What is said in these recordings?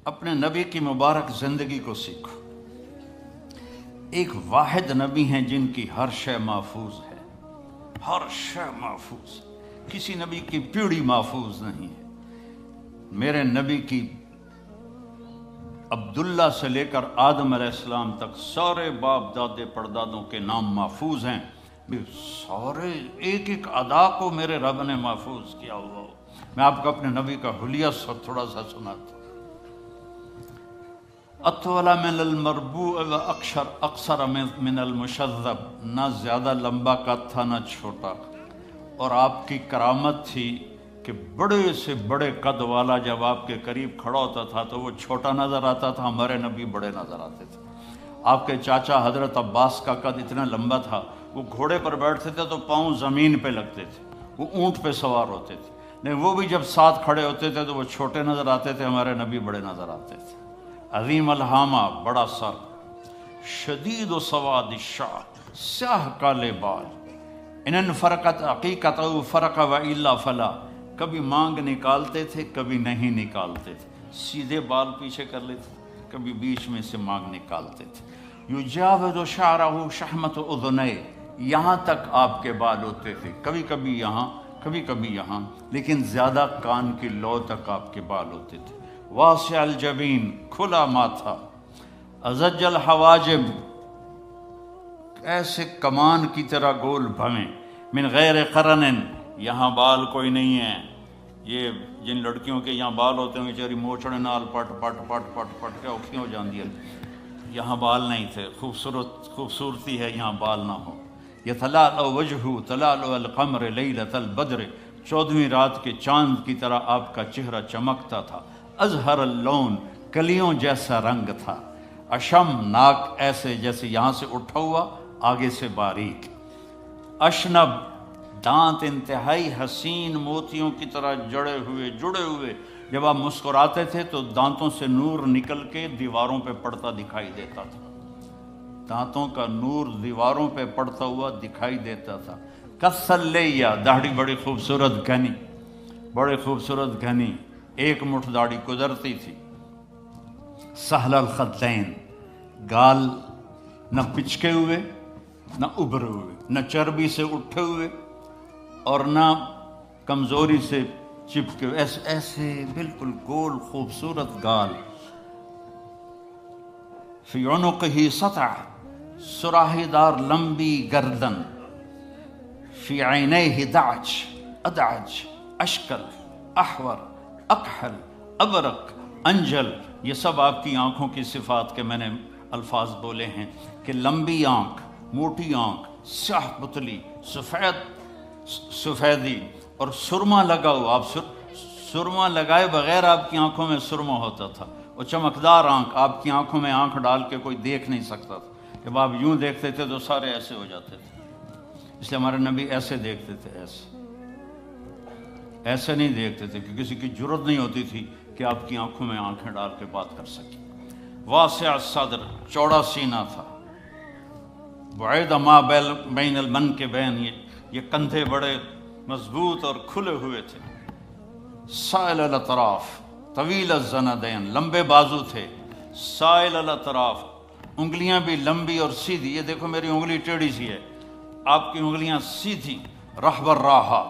اپنے نبی کی مبارک زندگی کو سیکھو۔ ایک واحد نبی ہیں جن کی ہر شے محفوظ ہے، ہر شے محفوظ، کسی نبی کی پیڑھی محفوظ نہیں ہے۔ میرے نبی کی عبداللہ سے لے کر آدم علیہ السلام تک سارے باپ دادے پردادوں کے نام محفوظ ہیں، سارے ایک ایک ادا کو میرے رب نے محفوظ کیا ہوا ہو۔ میں آپ کو اپنے نبی کا حلیہ تھوڑا سا سناتا ہوں۔ اطول من المربوع و اقصر من المشذب، نہ زیادہ لمبا قد تھا نہ چھوٹا، اور آپ کی کرامت تھی کہ بڑے سے بڑے قد والا جب آپ کے قریب کھڑا ہوتا تھا تو وہ چھوٹا نظر آتا تھا، ہمارے نبی بڑے نظر آتے تھے۔ آپ کے چاچا حضرت عباس کا قد اتنا لمبا تھا، وہ گھوڑے پر بیٹھتے تھے تو پاؤں زمین پہ لگتے تھے، وہ اونٹ پہ سوار ہوتے تھے، نہیں وہ بھی جب ساتھ کھڑے ہوتے تھے تو وہ چھوٹے نظر آتے تھے، ہمارے نبی بڑے نظر آتے تھے۔ عظیم الحامہ، بڑا سر، شدید و سواد الشعر، سیاہ کالے بال، ان فرقت عقیقت فرق و الا فلا، کبھی مانگ نکالتے تھے کبھی نہیں نکالتے تھے، سیدھے بال پیچھے کر لیتے تھے، کبھی بیچ میں سے مانگ نکالتے تھے۔ یجاوز شعرہ شحمت اذنیہ، یہاں تک آپ کے بال ہوتے تھے، کبھی کبھی یہاں کبھی کبھی یہاں، لیکن زیادہ کان کی لو تک آپ کے بال ہوتے تھے۔ واسع الجبین، کھلا ماتھا، ازج الحواجب، ایسے کمان کی طرح گول بھویں، من غیر قرن، یہاں بال کوئی نہیں ہے۔ یہ جن لڑکیوں کے یہاں بال ہوتے ہیں بیچاری موچڑے نال پٹ پٹ پٹ پٹ پٹ کے اوکھی ہو جاندی ہے، یہاں بال نہیں تھے۔ خوبصورتی ہے یہاں بال نہ ہو۔ یتلألؤ وجہہ تلألؤ القمر لیلۃ البدر، 14ویں رات کے چاند کی طرح آپ کا چہرہ چمکتا تھا۔ ازہر اللون، کلیوں جیسا رنگ تھا۔ اشم، ناک ایسے جیسے یہاں سے اٹھا ہوا آگے سے باریک۔ اشنب، دانت انتہائی حسین موتیوں کی طرح جڑے ہوئے، جب آپ مسکراتے تھے تو دانتوں سے نور نکل کے دیواروں پہ پڑتا دکھائی دیتا تھا، دانتوں کا نور دیواروں پہ پڑتا ہوا دکھائی دیتا تھا۔ کسلیہ، داڑھی بڑی خوبصورت گھنی، بڑے خوبصورت گھنی، ایک مٹھ داڑھی گزرتی تھی۔ سہل الخدین، گال نہ پچکے ہوئے نہ ابھرے ہوئے، نہ چربی سے اٹھے ہوئے اور نہ کمزوری سے چپکے ہوئے، ایسے بالکل گول خوبصورت گال۔ فی عنقہ سطع، سراہی دار لمبی گردن۔ فی عینیہ دعج، ادعج، اشکل، احور، اکحل، ابرق، انجل، یہ سب آپ کی آنکھوں کی صفات کے میں نے الفاظ بولے ہیں کہ لمبی آنکھ، موٹی آنکھ، سیاہ پتلی، سفیدی، اور سرما لگا ہوا، آپ سرما لگائے بغیر آپ کی آنکھوں میں سرما ہوتا تھا، اور چمکدار آنکھ، آپ کی آنکھوں میں آنکھ ڈال کے کوئی دیکھ نہیں سکتا تھا، جب آپ یوں دیکھتے تھے تو سارے ایسے ہو جاتے تھے، اس لیے ہمارے نبی ایسے دیکھتے تھے، ایسے نہیں دیکھتے تھے کہ کسی کی جرت نہیں ہوتی تھی کہ آپ کی آنکھوں میں آنکھیں ڈال کے بات کر سکے۔ واسع الصدر، چوڑا سینہ تھا۔ بعید ما بین المنکبین، یہ کندھے بڑے مضبوط اور کھلے ہوئے تھے۔ سائل الاطراف، طویل الزندین، لمبے بازو تھے۔ سائل الاطراف، انگلیاں بھی لمبی اور سیدھی، یہ دیکھو میری انگلی ٹیڑھی سی ہے، آپ کی انگلیاں سیدھی۔ رحب الراحہ،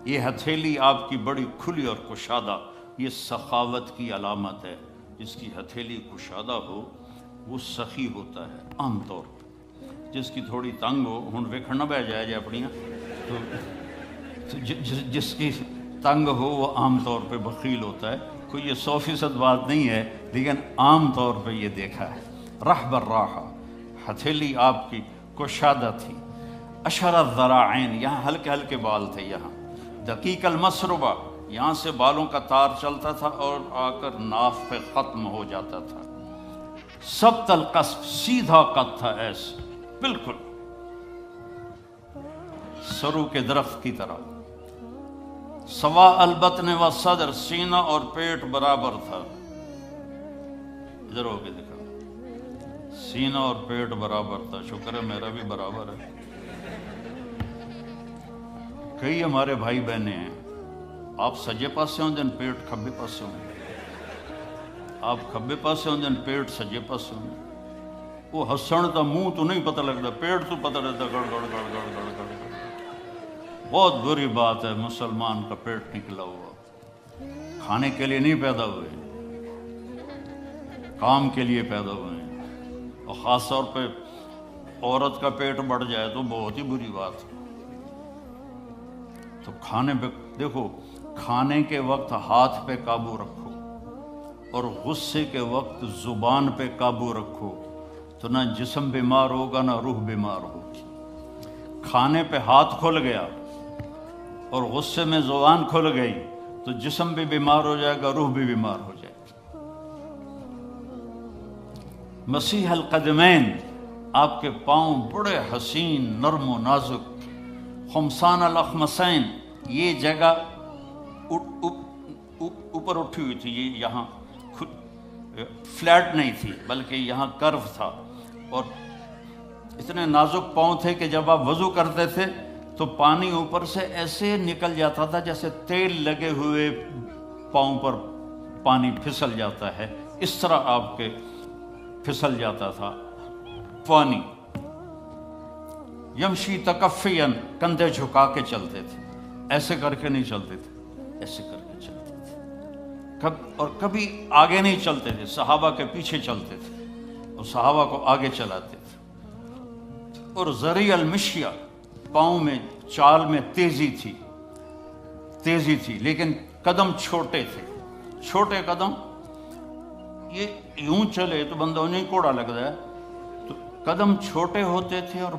یہ ہتھیلی آپ کی بڑی کھلی اور کشادہ، یہ سخاوت کی علامت ہے، جس کی ہتھیلی کشادہ ہو وہ سخی ہوتا ہے عام طور پر، جس کی تھوڑی تنگ ہو، ہن ویکھن نہ بہ جائے جے اپنیاں، تو جس کی تنگ ہو وہ عام طور پہ بخیل ہوتا ہے۔ کوئی یہ 100% بات نہیں ہے، لیکن عام طور پہ یہ دیکھا ہے۔ رحب الراحہ، ہتھیلی آپ کی کشادہ تھی۔ اشر الذراعین، یہاں ہلکے ہلکے بال تھے، یہاں۔ دقیق المسربہ، یہاں سے بالوں کا تار چلتا تھا اور آ کر ناف پہ ختم ہو جاتا تھا۔ سبط القصف، سیدھا قد تھا، ایسے بالکل سرو کے درخت کی طرح۔ سوا البطن و صدر، سینہ اور پیٹ برابر تھا، ادھر ہو کے دکھا، سینہ اور پیٹ برابر تھا، شکر ہے میرا بھی برابر ہے۔ کئی ہمارے بھائی بہنیں ہیں، آپ سجے پاسے ہوں دن پیٹ کھبے پاسے ہوں، آپ کھبے پاسے ہوندے پیٹ سجے پاسے ہوندے، وہ ہسن تا منہ تو نہیں پتہ لگتا، پیٹ تو پتہ رہتا گڑ گڑ گڑ گڑ گڑ گڑ گڑ۔ بہت بری بات ہے مسلمان کا پیٹ نکلا ہوا، کھانے کے لیے نہیں پیدا ہوئے، کام کے لیے پیدا ہوئے ہیں، اور خاص طور پہ عورت کا پیٹ بڑھ جائے تو بہت ہی بری بات ہے۔ تو کھانے پہ دیکھو، کھانے کے وقت ہاتھ پہ قابو رکھو اور غصے کے وقت زبان پہ قابو رکھو، تو نہ جسم بیمار ہوگا نہ روح بیمار ہوگی۔ کھانے پہ ہاتھ کھل گیا اور غصے میں زبان کھل گئی تو جسم بھی بیمار ہو جائے گا، روح بھی بیمار ہو جائے گی۔ مسیح القدمین، آپ کے پاؤں بڑے حسین نرم و نازک، خمسان الاخمسین، یہ جگہ اوپر اٹھی ہوئی تھی، یہ یہاں فلیٹ نہیں تھی بلکہ یہاں کرو تھا، اور اتنے نازک پاؤں تھے کہ جب آپ وضو کرتے تھے تو پانی اوپر سے ایسے نکل جاتا تھا جیسے تیل لگے ہوئے پاؤں پر پانی پھسل جاتا ہے، اس طرح آپ کے پھسل جاتا تھا پانی۔ یمشی تکفین، کندھے جھکا کے چلتے تھے، ایسے کر کے نہیں چلتے تھے، ایسے کر کے چلتے تھے، اور کبھی آگے نہیں چلتے تھے، صحابہ کے پیچھے چلتے تھے اور صحابہ کو آگے چلاتے تھے۔ اور ذریع المشیہ، پاؤں میں چال میں تیزی تھی، لیکن قدم چھوٹے تھے، چھوٹے قدم، یہ یوں چلے تو بندہ انہیں کوڑا لگتا ہے، تو قدم چھوٹے ہوتے تھے اور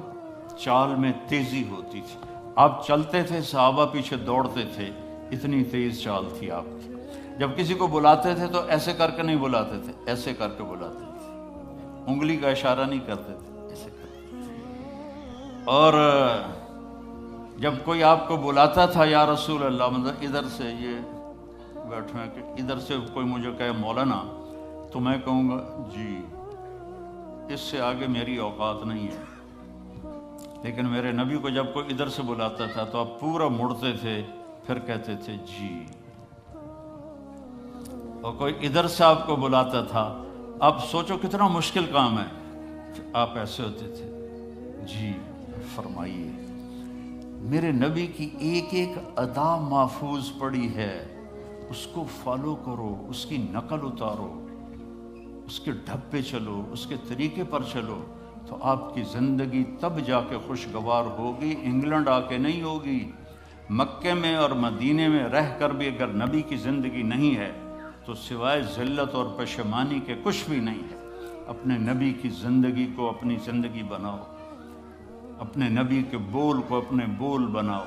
چال میں تیزی ہوتی تھی۔ آپ چلتے تھے، صحابہ پیچھے دوڑتے تھے، اتنی تیز چال تھی آپ کی۔ جب کسی کو بلاتے تھے تو ایسے کر کے نہیں بلاتے تھے، ایسے کر کے بلاتے تھے، انگلی کا اشارہ نہیں کرتے تھے، ایسے کرتے تھے۔ اور جب کوئی آپ کو بلاتا تھا یا رسول اللہ، مطلب ادھر سے، یہ بیٹھے ہیں کہ ادھر سے کوئی مجھے کہے مولانا، تو میں کہوں گا جی، اس سے آگے میری اوقات نہیں ہے۔ لیکن میرے نبی کو جب کوئی ادھر سے بلاتا تھا تو آپ پورا مڑتے تھے، پھر کہتے تھے جی۔ اور کوئی ادھر سے آپ کو بلاتا تھا، آپ سوچو کتنا مشکل کام ہے، آپ ایسے ہوتے تھے، جی فرمائیے۔ میرے نبی کی ایک ایک ادا محفوظ پڑی ہے، اس کو فالو کرو، اس کی نقل اتارو، اس کے ڈھب پہ چلو، اس کے طریقے پر چلو، تو آپ کی زندگی تب جا کے خوشگوار ہوگی، انگلینڈ آ کے نہیں ہوگی۔ مکے میں اور مدینے میں رہ کر بھی اگر نبی کی زندگی نہیں ہے تو سوائے ذلت اور پشیمانی کے کچھ بھی نہیں ہے۔ اپنے نبی کی زندگی کو اپنی زندگی بناؤ، اپنے نبی کے بول کو اپنے بول بناؤ۔